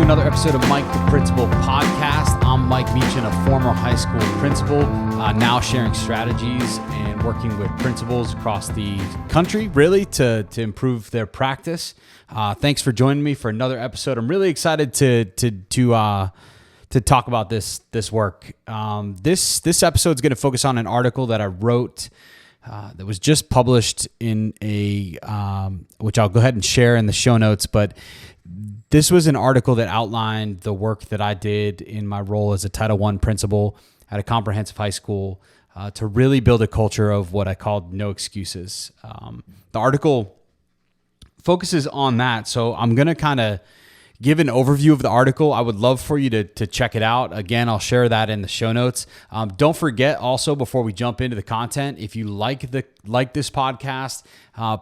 another episode of Mike the Principal podcast. I'm Mike Meechan, a former high school principal, now sharing strategies and working with principals across the country, really, to improve their practice. Thanks for joining me for another episode. I'm really excited to talk about this work. This episode is going to focus on an article that I wrote that was just published in which I'll go ahead and share in the show notes, but this was an article that outlined the work that I did in my role as a Title I principal at a comprehensive high school to really build a culture of what I called no excuses. The article focuses on that, so I'm going to kind of give an overview of the article. I would love for you to check it out. Again, I'll share that in the show notes. Don't forget also, before we jump into the content, if you like this podcast,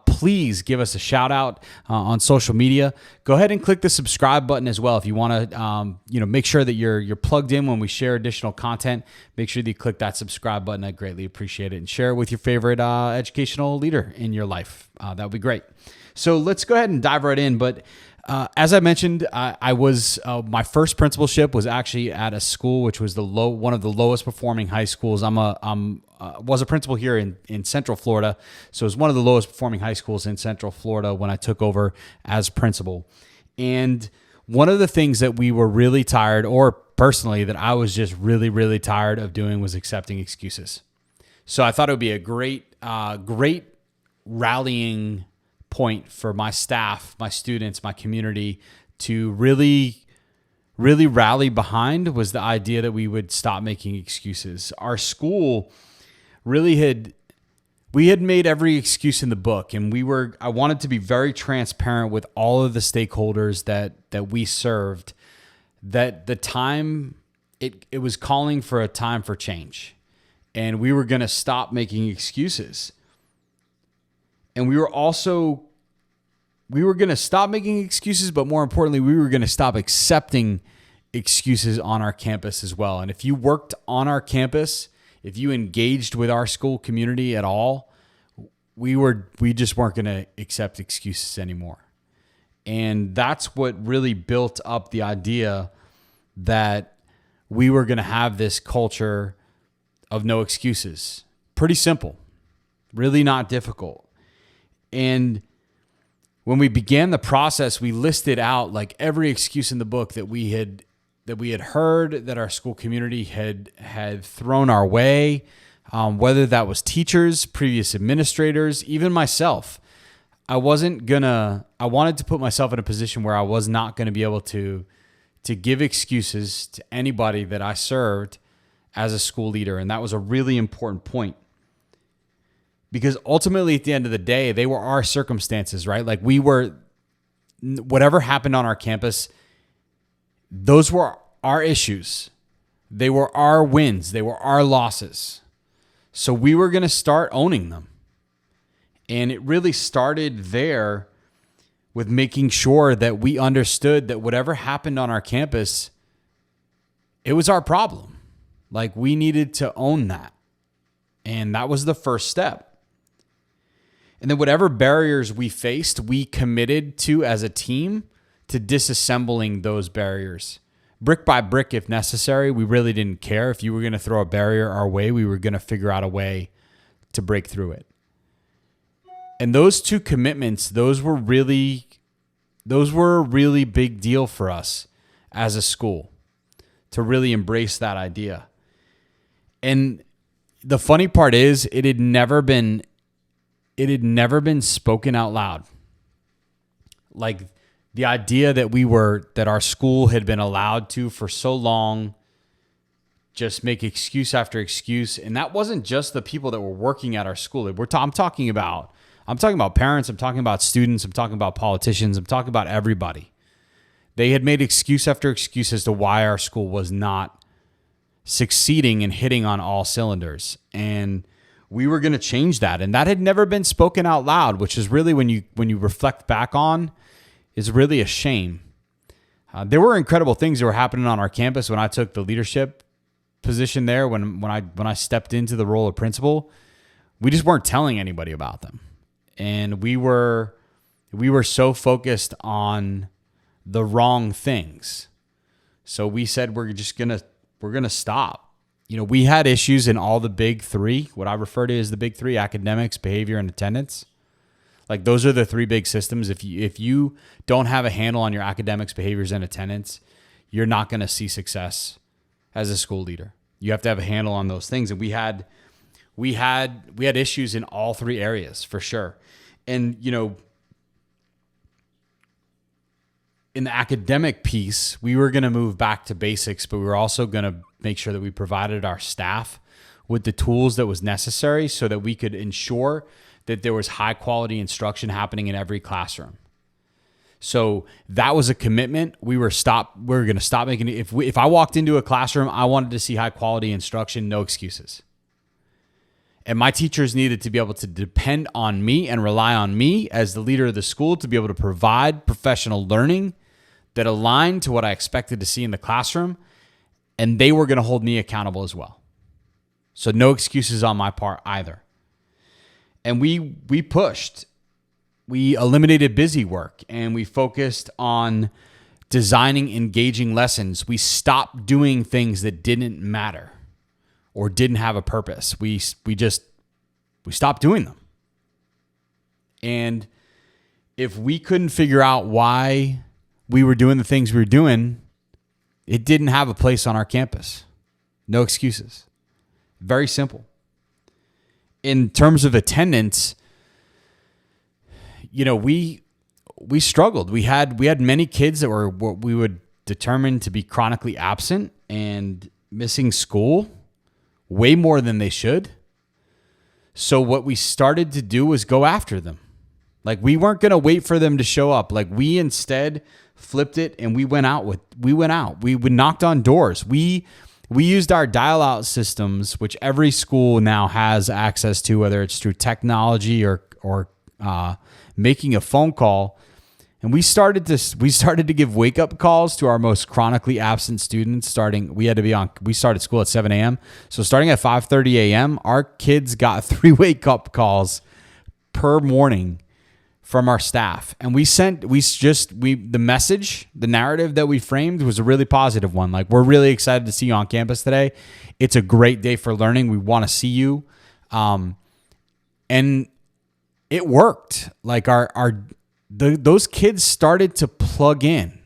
please give us a shout out on social media. Go ahead and click the subscribe button as well. If you want to make sure that you're plugged in when we share additional content, make sure that you click that subscribe button. I greatly appreciate it. And share it with your favorite educational leader in your life. That would be great. So let's go ahead and dive right in. But as I mentioned, I was my first principalship was actually at a school which was one of the lowest performing high schools. Was a principal here in Central Florida, so it was one of the lowest performing high schools in Central Florida when I took over as principal. And one of the things that we were really tired, or personally that I was just really, really tired of doing, was accepting excuses. So I thought it would be a great rallying point for my staff, my students, my community to really rally behind was the idea that we would stop making excuses. Our school really had made every excuse in the book, and I wanted to be very transparent with all of the stakeholders that we served, that the time it was calling for a time for change, and we were going to stop making excuses. And we were going to stop making excuses, but more importantly, we were going to stop accepting excuses on our campus as well. And if you worked on our campus, if you engaged with our school community at all, we just weren't going to accept excuses anymore. And that's what really built up the idea that we were going to have this culture of no excuses. Pretty simple, really not difficult. And when we began the process, we listed out like every excuse in the book that we had heard, that our school community had thrown our way, whether that was teachers, previous administrators, even myself. I wanted to put myself in a position where I was not going to be able to give excuses to anybody that I served as a school leader. And that was a really important point. Because ultimately, at the end of the day, they were our circumstances, right? Like whatever happened on our campus, those were our issues. They were our wins. They were our losses. So we were going to start owning them. And it really started there with making sure that we understood that whatever happened on our campus, it was our problem. Like we needed to own that. And that was the first step. And then whatever barriers we faced, we committed to as a team to disassembling those barriers. Brick by brick if necessary. We really didn't care. If you were going to throw a barrier our way, we were going to figure out a way to break through it. And those two commitments, those were a really big deal for us as a school to really embrace that idea. And the funny part is it had never been spoken out loud. Like the idea that our school had been allowed to for so long just make excuse after excuse. And that wasn't just the people that were working at our school. I'm talking about parents, I'm talking about students, I'm talking about politicians, I'm talking about everybody. They had made excuse after excuse as to why our school was not succeeding and hitting on all cylinders. And we were going to change that. And that had never been spoken out loud, which is really, when you reflect back on, is really a shame. There were incredible things that were happening on our campus when I took the leadership position there. When I stepped into the role of principal, we just weren't telling anybody about them. And we were so focused on the wrong things So we said we're gonna stop. We had issues in all the big three, what I refer to as the big three: academics, behavior, and attendance. Like those are the three big systems. If you don't have a handle on your academics, behaviors, and attendance, you're not going to see success as a school leader. You have to have a handle on those things. And we had issues in all three areas for sure. And, in the academic piece, we were going to move back to basics, but we were also going to make sure that we provided our staff with the tools that was necessary so that we could ensure that there was high quality instruction happening in every classroom. So that was a commitment. We were going to stop making it. If I walked into a classroom, I wanted to see high quality instruction, no excuses. And my teachers needed to be able to depend on me and rely on me as the leader of the school to be able to provide professional learning that aligned to what I expected to see in the classroom. And they were going to hold me accountable as well. So no excuses on my part either. And we pushed. We eliminated busy work and we focused on designing engaging lessons. We stopped doing things that didn't matter or didn't have a purpose. We stopped doing them. And if we couldn't figure out why we were doing the things we were doing, it didn't have a place on our campus. No excuses. Very simple. In terms of attendance, we struggled. We had many kids that were what we would determine to be chronically absent and missing school way more than they should. So what we started to do was go after them. Like we weren't going to wait for them to show up. Like we instead flipped it and we went out. We knocked on doors. We used our dial-out systems, which every school now has access to, whether it's through technology or making a phone call. And we started to give wake-up calls to our most chronically absent students. We started school at 7 a.m. So starting at 5:30 a.m., our kids got 3 wake-up calls per morning from our staff. And the message, the narrative that we framed was a really positive one. Like, we're really excited to see you on campus today. It's a great day for learning. We want to see you. And it worked. Like those kids started to plug in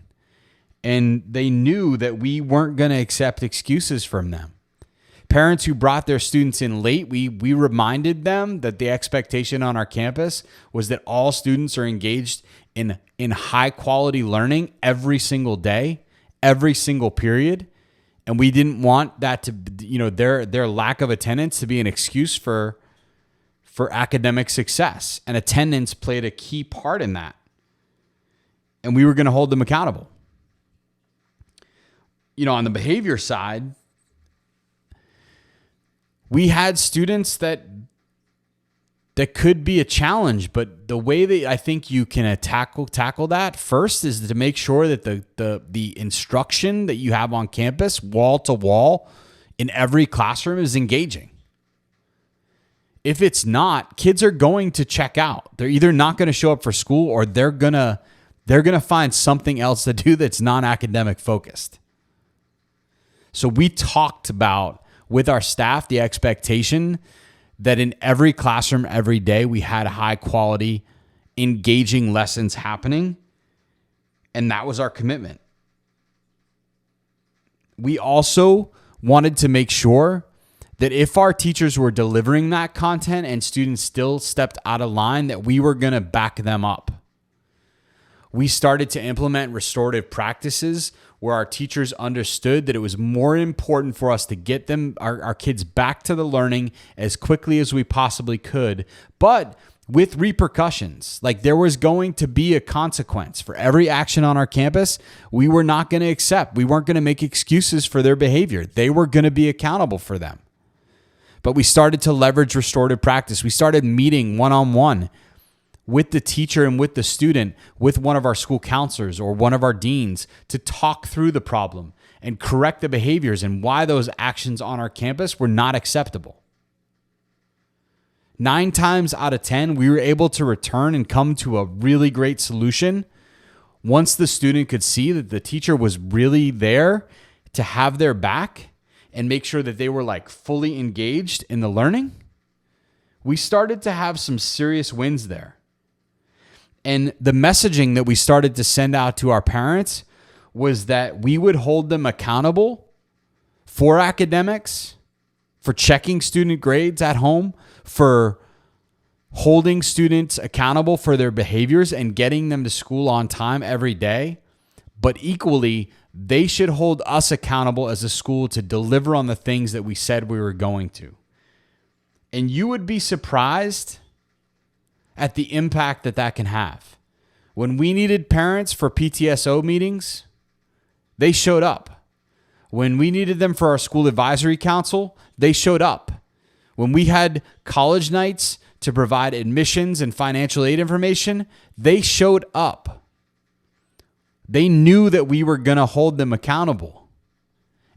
and they knew that we weren't going to accept excuses from them. Parents who brought their students in late, we reminded them that the expectation on our campus was that all students are engaged in high quality learning every single day, every single period. And we didn't want that to, their lack of attendance to be an excuse for academic success. And attendance played a key part in that. And we were going to hold them accountable. On the behavior side, we had students that could be a challenge, but the way that I think you can tackle that first is to make sure that the instruction that you have on campus, wall to wall, in every classroom is engaging. If it's not, kids are going to check out. They're either not going to show up for school or they're gonna find something else to do that's non-academic focused. So we talked about with our staff the expectation that in every classroom every day we had high quality, engaging lessons happening, and that was our commitment. We also wanted to make sure that if our teachers were delivering that content and students still stepped out of line, that we were going to back them up. We started to implement restorative practices where our teachers understood that it was more important for us to get our kids back to the learning as quickly as we possibly could, but with repercussions. Like there was going to be a consequence for every action on our campus. We were not going to accept. We weren't going to make excuses for their behavior. They were going to be accountable for them. But we started to leverage restorative practice. We started meeting one-on-one with the teacher and with the student, with one of our school counselors or one of our deans to talk through the problem and correct the behaviors and why those actions on our campus were not acceptable. 9 times out of 10, we were able to return and come to a really great solution once the student could see that the teacher was really there to have their back and make sure that they were like fully engaged in the learning, we started to have some serious wins there. And the messaging that we started to send out to our parents was that we would hold them accountable for academics, for checking student grades at home, for holding students accountable for their behaviors and getting them to school on time every day. But equally, they should hold us accountable as a school to deliver on the things that we said we were going to. And you would be surprised at the impact that that can have. When we needed parents for PTSO meetings, they showed up. When we needed them for our school advisory council, they showed up. When we had college nights to provide admissions and financial aid information, they showed up. They knew that we were going to hold them accountable.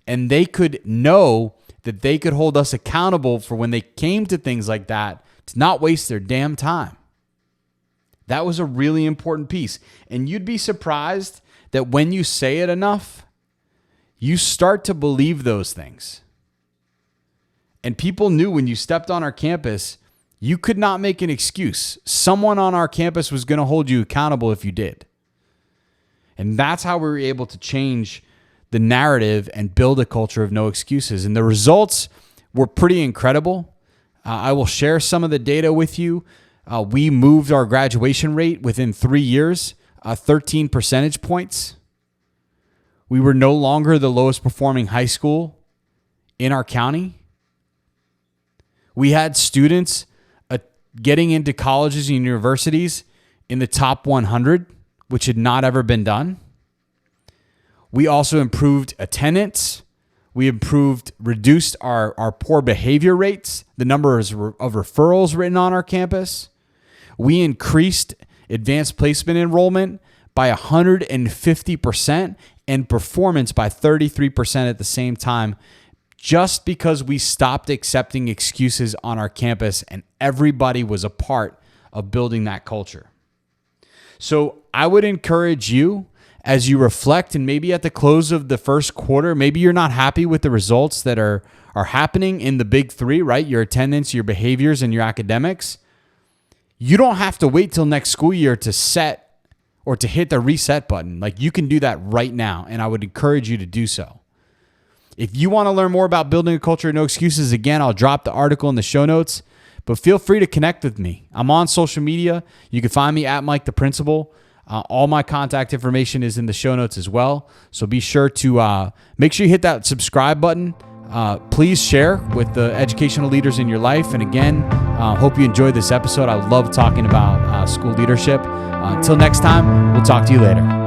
And they could know that they could hold us accountable for when they came to things like that to not waste their damn time. That was a really important piece. And you'd be surprised that when you say it enough, you start to believe those things. And people knew when you stepped on our campus, you could not make an excuse. Someone on our campus was going to hold you accountable if you did. And that's how we were able to change the narrative and build a culture of no excuses. And the results were pretty incredible. I will share some of the data with you. We moved our graduation rate within 3 years, 13 percentage points. We were no longer the lowest performing high school in our county. We had students getting into colleges and universities in the top 100, which had not ever been done. We also improved attendance. We reduced our poor behavior rates, the number of referrals written on our campus. We increased advanced placement enrollment by 150% and performance by 33% at the same time, just because we stopped accepting excuses on our campus and everybody was a part of building that culture. So I would encourage you, as you reflect and maybe at the close of the first quarter, maybe you're not happy with the results that are happening in the big three, right? Your attendance, your behaviors, and your academics. You don't have to wait till next school year to set or to hit the reset button. Like, you can do that right now, and I would encourage you to do so. If you want to learn more about building a culture of no excuses, again, I'll drop the article in the show notes, but feel free to connect with me. I'm on social media. You can find me at Mike the Principal. All my contact information is in the show notes as well. So be sure to make sure you hit that subscribe button. Please share with the educational leaders in your life. And again, hope you enjoyed this episode. I love talking about school leadership. Until next time, we'll talk to you later.